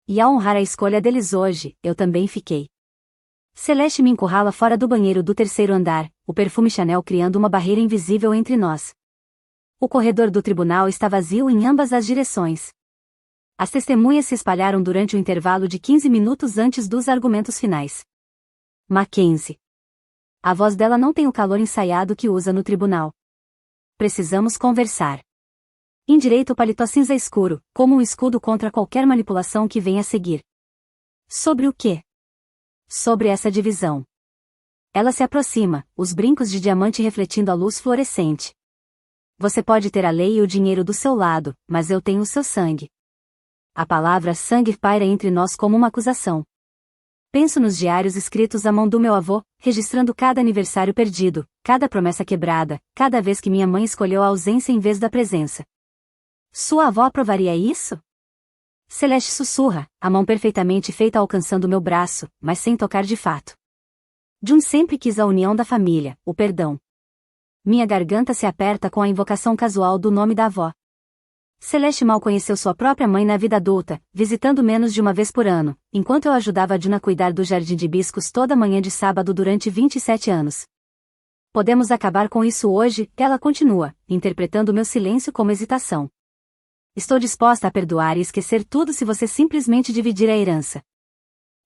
A: E ao honrar a escolha deles hoje, eu também fiquei. Celeste me encurrala fora do banheiro do 3º andar, o perfume Chanel criando uma barreira invisível entre nós. O corredor do tribunal está vazio em ambas as direções. As testemunhas se espalharam durante o intervalo de 15 minutos antes dos argumentos finais. Mackenzie. A voz dela não tem o calor ensaiado que usa no tribunal. Precisamos conversar. Endireita o paletó cinza escuro, como um escudo contra qualquer manipulação que venha a seguir. Sobre o quê? Sobre essa divisão. Ela se aproxima, os brincos de diamante refletindo a luz fluorescente. Você pode ter a lei e o dinheiro do seu lado, mas eu tenho o seu sangue. A palavra sangue paira entre nós como uma acusação. Penso nos diários escritos à mão do meu avô, registrando cada aniversário perdido, cada promessa quebrada, cada vez que minha mãe escolheu a ausência em vez da presença. Sua avó aprovaria isso? Celeste sussurra, a mão perfeitamente feita alcançando meu braço, mas sem tocar de fato. Jun sempre quis a união da família, o perdão. Minha garganta se aperta com a invocação casual do nome da avó. Celeste mal conheceu sua própria mãe na vida adulta, visitando menos de uma vez por ano, enquanto eu ajudava a June a cuidar do jardim de hibiscos toda manhã de sábado durante 27 anos. Podemos acabar com isso hoje, ela continua, interpretando meu silêncio como hesitação. Estou disposta a perdoar e esquecer tudo se você simplesmente dividir a herança.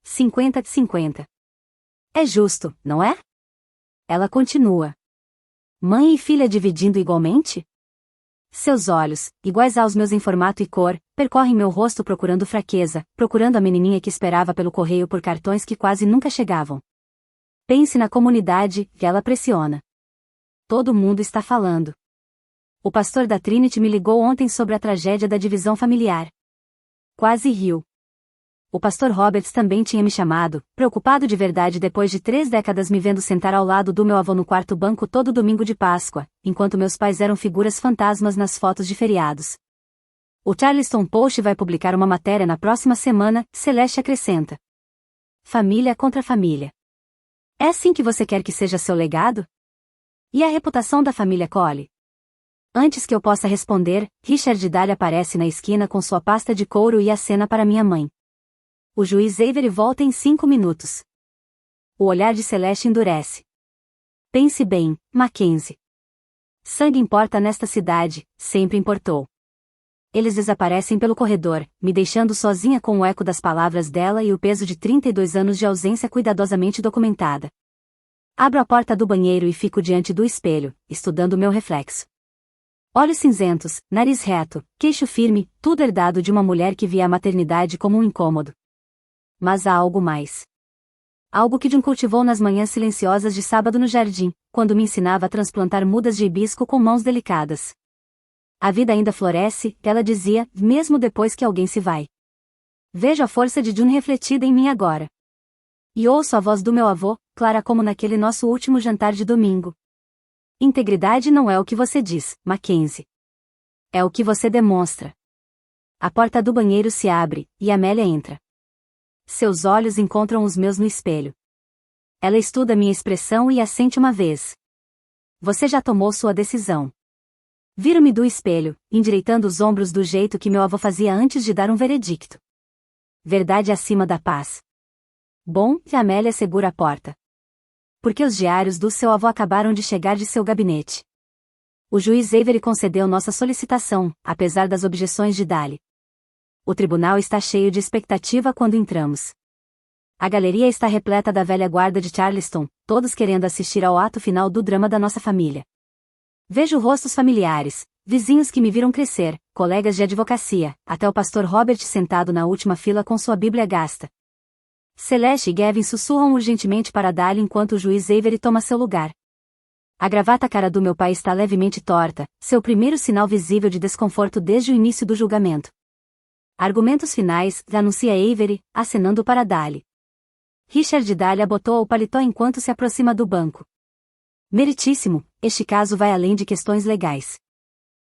A: 50-50. É justo, não é? Ela continua. Mãe e filha dividindo igualmente? Seus olhos, iguais aos meus em formato e cor, percorrem meu rosto procurando fraqueza, procurando a menininha que esperava pelo correio por cartões que quase nunca chegavam. Pense na comunidade, que ela pressiona. Todo mundo está falando. O pastor da Trinity me ligou ontem sobre a tragédia da divisão familiar. Quase riu. O pastor Roberts também tinha me chamado, preocupado de verdade depois de 3 décadas me vendo sentar ao lado do meu avô no quarto banco todo domingo de Páscoa, enquanto meus pais eram figuras fantasmas nas fotos de feriados. O Charleston Post vai publicar uma matéria na próxima semana, Celeste acrescenta. Família contra família. É assim que você quer que seja seu legado? E a reputação da família Cole? Antes que eu possa responder, Richard Daly aparece na esquina com sua pasta de couro e acena para minha mãe. O juiz Avery volta em 5 minutos. O olhar de Celeste endurece. Pense bem, Mackenzie. Sangue importa nesta cidade, sempre importou. Eles desaparecem pelo corredor, me deixando sozinha com o eco das palavras dela e o peso de 32 anos de ausência cuidadosamente documentada. Abro a porta do banheiro e fico diante do espelho, estudando meu reflexo. Olhos cinzentos, nariz reto, queixo firme, tudo herdado de uma mulher que via a maternidade como um incômodo. Mas há algo mais. Algo que June cultivou nas manhãs silenciosas de sábado no jardim, quando me ensinava a transplantar mudas de hibisco com mãos delicadas. A vida ainda floresce, ela dizia, mesmo depois que alguém se vai. Vejo a força de June refletida em mim agora. E ouço a voz do meu avô, clara como naquele nosso último jantar de domingo. Integridade não é o que você diz, Mackenzie. É o que você demonstra. A porta do banheiro se abre, e Amélia entra. Seus olhos encontram os meus no espelho. Ela estuda minha expressão e assente uma vez. Você já tomou sua decisão. Viro-me do espelho, endireitando os ombros do jeito que meu avô fazia antes de dar um veredicto. Verdade acima da paz. Bom, e Amélia segura a porta. Porque os diários do seu avô acabaram de chegar de seu gabinete. O juiz Avery concedeu nossa solicitação, apesar das objeções de Daly. O tribunal está cheio de expectativa quando entramos. A galeria está repleta da velha guarda de Charleston, todos querendo assistir ao ato final do drama da nossa família. Vejo rostos familiares, vizinhos que me viram crescer, colegas de advocacia, até o pastor Robert sentado na última fila com sua Bíblia gasta. Celeste e Gavin sussurram urgentemente para Daly enquanto o juiz Avery toma seu lugar. A gravata cara do meu pai está levemente torta, seu primeiro sinal visível de desconforto desde o início do julgamento. Argumentos finais, anuncia Avery, acenando para Daly. Richard Daly abotoa o paletó enquanto se aproxima do banco. Meritíssimo, este caso vai além de questões legais.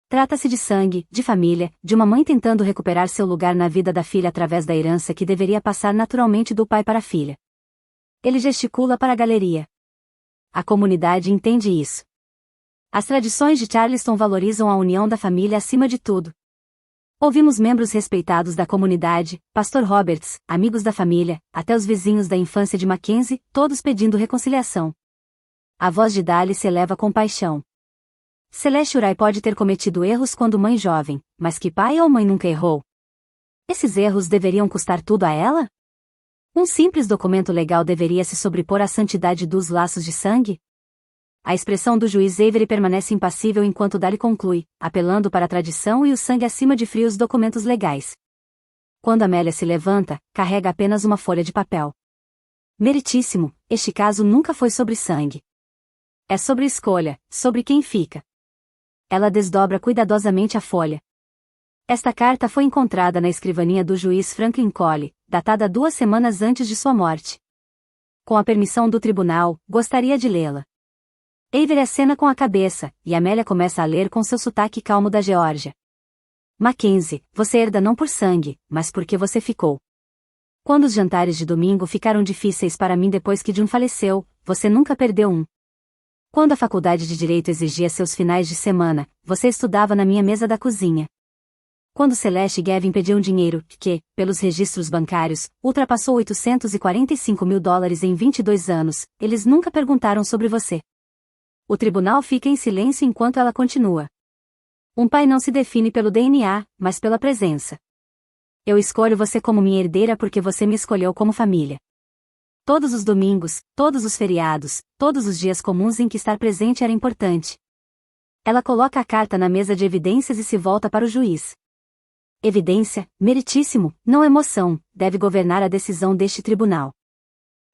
A: Trata-se de sangue, de família, de uma mãe tentando recuperar seu lugar na vida da filha através da herança que deveria passar naturalmente do pai para a filha. Ele gesticula para a galeria. A comunidade entende isso. As tradições de Charleston valorizam a união da família acima de tudo. Ouvimos membros respeitados da comunidade, pastor Roberts, amigos da família, até os vizinhos da infância de Mackenzie, todos pedindo reconciliação. A voz de Daly se eleva com paixão. Celeste Uray pode ter cometido erros quando mãe jovem, mas que pai ou mãe nunca errou? Esses erros deveriam custar tudo a ela? Um simples documento legal deveria se sobrepor à santidade dos laços de sangue? A expressão do juiz Avery permanece impassível enquanto Daly conclui, apelando para a tradição e o sangue acima de frios documentos legais. Quando Amélia se levanta, carrega apenas uma folha de papel. Meritíssimo, este caso nunca foi sobre sangue. É sobre escolha, sobre quem fica. Ela desdobra cuidadosamente a folha. Esta carta foi encontrada na escrivaninha do juiz Franklin Cole, datada 2 semanas antes de sua morte. Com a permissão do tribunal, gostaria de lê-la. Avery acena com a cabeça, e Amélia começa a ler com seu sotaque calmo da Geórgia. Mackenzie, você herda não por sangue, mas porque você ficou. Quando os jantares de domingo ficaram difíceis para mim depois que June faleceu, você nunca perdeu um. Quando a faculdade de Direito exigia seus finais de semana, você estudava na minha mesa da cozinha. Quando Celeste e Gavin pediam dinheiro, que, pelos registros bancários, ultrapassou $845.000 em 22 anos, eles nunca perguntaram sobre você. O tribunal fica em silêncio enquanto ela continua. Um pai não se define pelo DNA, mas pela presença. Eu escolho você como minha herdeira porque você me escolheu como família. Todos os domingos, todos os feriados, todos os dias comuns em que estar presente era importante. Ela coloca a carta na mesa de evidências e se volta para o juiz. Evidência, meritíssimo, não emoção, deve governar a decisão deste tribunal.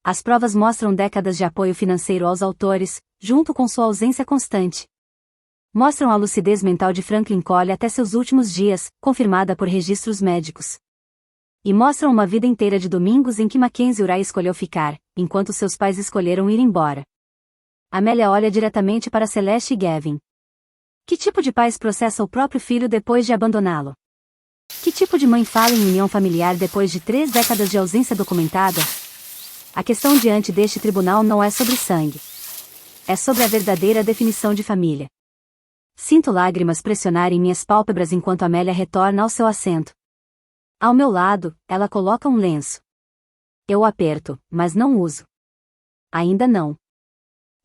A: As provas mostram décadas de apoio financeiro aos autores, junto com sua ausência constante. Mostram a lucidez mental de Franklin Cole até seus últimos dias, confirmada por registros médicos. E mostram uma vida inteira de domingos em que Mackenzie Uri escolheu ficar, enquanto seus pais escolheram ir embora. Amélia olha diretamente para Celeste e Gavin. Que tipo de pais processa o próprio filho depois de abandoná-lo? Que tipo de mãe fala em união familiar depois de 3 décadas de ausência documentada? A questão diante deste tribunal não é sobre sangue. É sobre a verdadeira definição de família. Sinto lágrimas pressionarem minhas pálpebras enquanto Amélia retorna ao seu assento. Ao meu lado, ela coloca um lenço. Eu o aperto, mas não uso. Ainda não.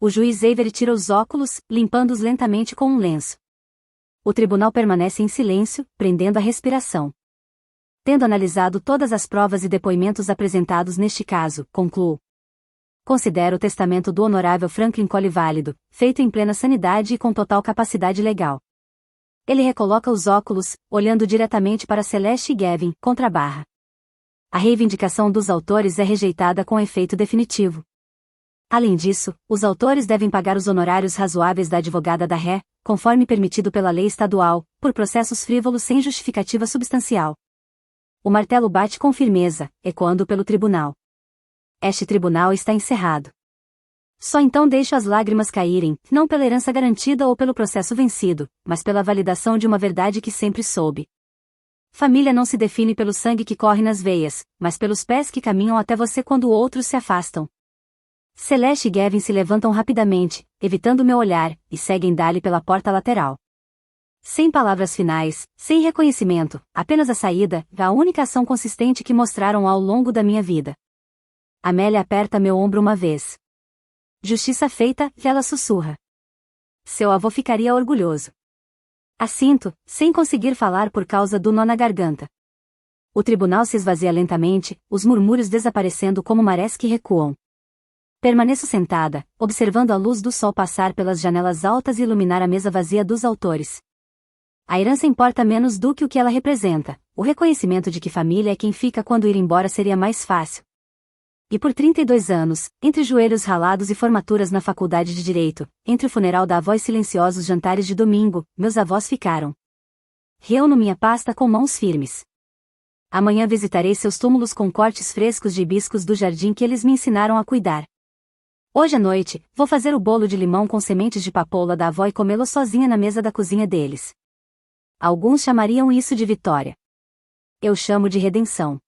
A: O juiz Avery tira os óculos, limpando-os lentamente com um lenço. O tribunal permanece em silêncio, prendendo a respiração. Tendo analisado todas as provas e depoimentos apresentados neste caso, concluo. Considero o testamento do honorável Franklin Cole válido, feito em plena sanidade e com total capacidade legal. Ele recoloca os óculos, olhando diretamente para Celeste e Gavin, contra a barra. A reivindicação dos autores é rejeitada com efeito definitivo. Além disso, os autores devem pagar os honorários razoáveis da advogada da ré, conforme permitido pela lei estadual, por processos frívolos sem justificativa substancial. O martelo bate com firmeza, ecoando pelo tribunal. Este tribunal está encerrado. Só então deixo as lágrimas caírem, não pela herança garantida ou pelo processo vencido, mas pela validação de uma verdade que sempre soube. Família não se define pelo sangue que corre nas veias, mas pelos pés que caminham até você quando outros se afastam. Celeste e Gavin se levantam rapidamente, evitando meu olhar, e seguem dali pela porta lateral. Sem palavras finais, sem reconhecimento, apenas a saída, a única ação consistente que mostraram ao longo da minha vida. Amélia aperta meu ombro uma vez. Justiça feita, ela sussurra. Seu avô ficaria orgulhoso. Assinto, sem conseguir falar por causa do nó na garganta. O tribunal se esvazia lentamente, os murmúrios desaparecendo como marés que recuam. Permaneço sentada, observando a luz do sol passar pelas janelas altas e iluminar a mesa vazia dos autores. A herança importa menos do que o que ela representa, o reconhecimento de que família é quem fica quando ir embora seria mais fácil. E por 32 anos, entre joelhos ralados e formaturas na faculdade de Direito, entre o funeral da avó e silenciosos jantares de domingo, meus avós ficaram. Reúno minha pasta com mãos firmes. Amanhã visitarei seus túmulos com cortes frescos de hibiscos do jardim que eles me ensinaram a cuidar. Hoje à noite, vou fazer o bolo de limão com sementes de papoula da avó e comê-lo sozinha na mesa da cozinha deles. Alguns chamariam isso de vitória. Eu chamo de redenção.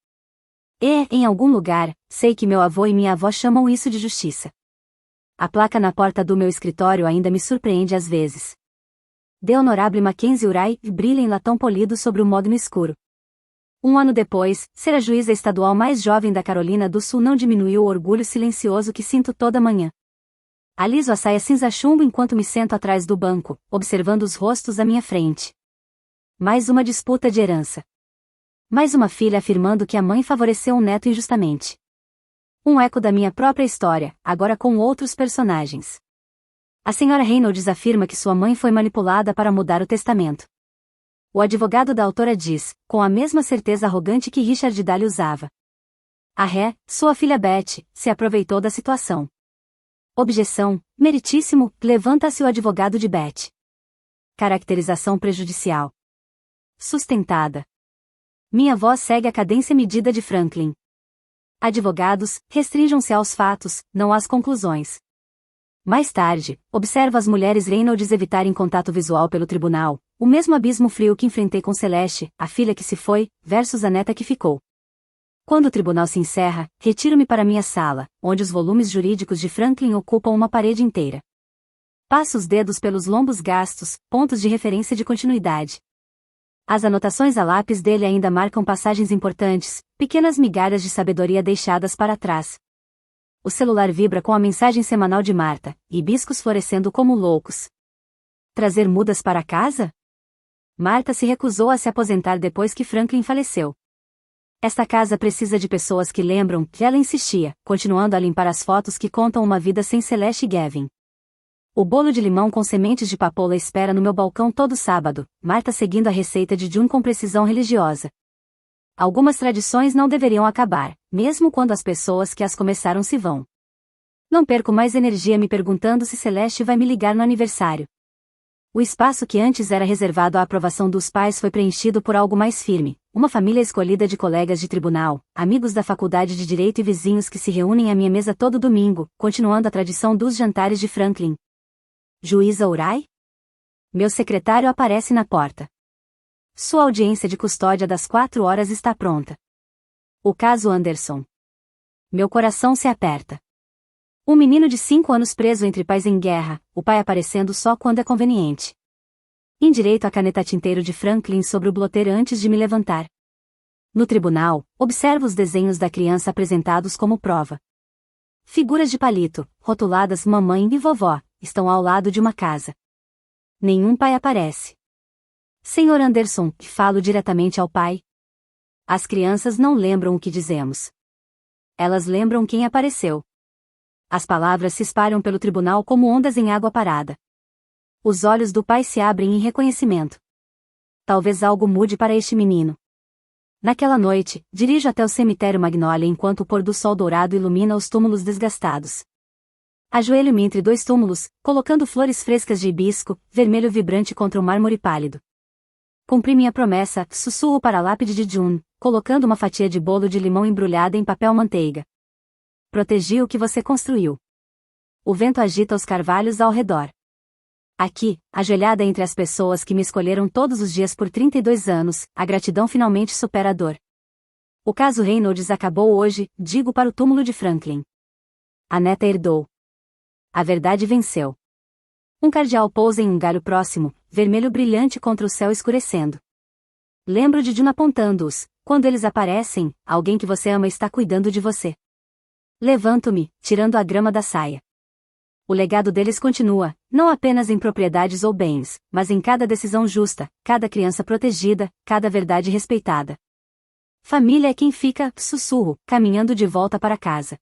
A: E, em algum lugar, sei que meu avô e minha avó chamam isso de justiça. A placa na porta do meu escritório ainda me surpreende às vezes. De Honorable Mackenzie Uri brilha em latão polido sobre o módulo escuro. Um ano depois, ser a juíza estadual mais jovem da Carolina do Sul não diminuiu o orgulho silencioso que sinto toda manhã. Aliso a saia cinza chumbo enquanto me sento atrás do banco, observando os rostos à minha frente. Mais uma disputa de herança. Mais uma filha afirmando que a mãe favoreceu um neto injustamente. Um eco da minha própria história, agora com outros personagens. A senhora Reynolds afirma que sua mãe foi manipulada para mudar o testamento. O advogado da autora diz, com a mesma certeza arrogante que Richard Daly usava. A ré, sua filha Beth, se aproveitou da situação. Objeção, meritíssimo, levanta-se o advogado de Beth. Caracterização prejudicial. Sustentada. Minha voz segue a cadência medida de Franklin. Advogados, restringam-se aos fatos, não às conclusões. Mais tarde, observo as mulheres Reynolds evitarem contato visual pelo tribunal, o mesmo abismo frio que enfrentei com Celeste, a filha que se foi, versus a neta que ficou. Quando o tribunal se encerra, retiro-me para minha sala, onde os volumes jurídicos de Franklin ocupam uma parede inteira. Passa os dedos pelos lombos gastos, pontos de referência de continuidade. As anotações a lápis dele ainda marcam passagens importantes, pequenas migalhas de sabedoria deixadas para trás. O celular vibra com a mensagem semanal de Marta, hibiscos florescendo como loucos. Trazer mudas para casa? Marta se recusou a se aposentar depois que Franklin faleceu. Esta casa precisa de pessoas que lembram, que ela insistia, continuando a limpar as fotos que contam uma vida sem Celeste e Gavin. O bolo de limão com sementes de papoula espera no meu balcão todo sábado, Marta seguindo a receita de June com precisão religiosa. Algumas tradições não deveriam acabar, mesmo quando as pessoas que as começaram se vão. Não perco mais energia me perguntando se Celeste vai me ligar no aniversário. O espaço que antes era reservado à aprovação dos pais foi preenchido por algo mais firme, uma família escolhida de colegas de tribunal, amigos da faculdade de direito e vizinhos que se reúnem à minha mesa todo domingo, continuando a tradição dos jantares de Franklin. Juíza Urai? Meu secretário aparece na porta. Sua audiência de custódia das 4 horas está pronta. O caso Anderson. Meu coração se aperta. Um menino de 5 anos preso entre pais em guerra, o pai aparecendo só quando é conveniente. Endireito a caneta tinteiro de Franklin sobre o blotter antes de me levantar. No tribunal, observo os desenhos da criança apresentados como prova. Figuras de palito, rotuladas mamãe e vovó, estão ao lado de uma casa. Nenhum pai aparece. Senhor Anderson, falo diretamente ao pai. As crianças não lembram o que dizemos. Elas lembram quem apareceu. As palavras se espalham pelo tribunal como ondas em água parada. Os olhos do pai se abrem em reconhecimento. Talvez algo mude para este menino. Naquela noite, dirijo até o cemitério Magnolia enquanto o pôr do sol dourado ilumina os túmulos desgastados. Ajoelho-me entre 2 túmulos, colocando flores frescas de hibisco, vermelho vibrante contra o mármore pálido. Cumpri minha promessa, sussurro para a lápide de June, colocando uma fatia de bolo de limão embrulhada em papel manteiga. Protegi o que você construiu. O vento agita os carvalhos ao redor. Aqui, ajoelhada entre as pessoas que me escolheram todos os dias por 32 anos, a gratidão finalmente supera a dor. O caso Reynolds acabou hoje, digo para o túmulo de Franklin. A neta herdou. A verdade venceu. Um cardeal pousa em um galho próximo, vermelho brilhante contra o céu escurecendo. Lembro de June apontando-os, quando eles aparecem, alguém que você ama está cuidando de você. Levanto-me, tirando a grama da saia. O legado deles continua, não apenas em propriedades ou bens, mas em cada decisão justa, cada criança protegida, cada verdade respeitada. Família é quem fica, sussurro, caminhando de volta para casa.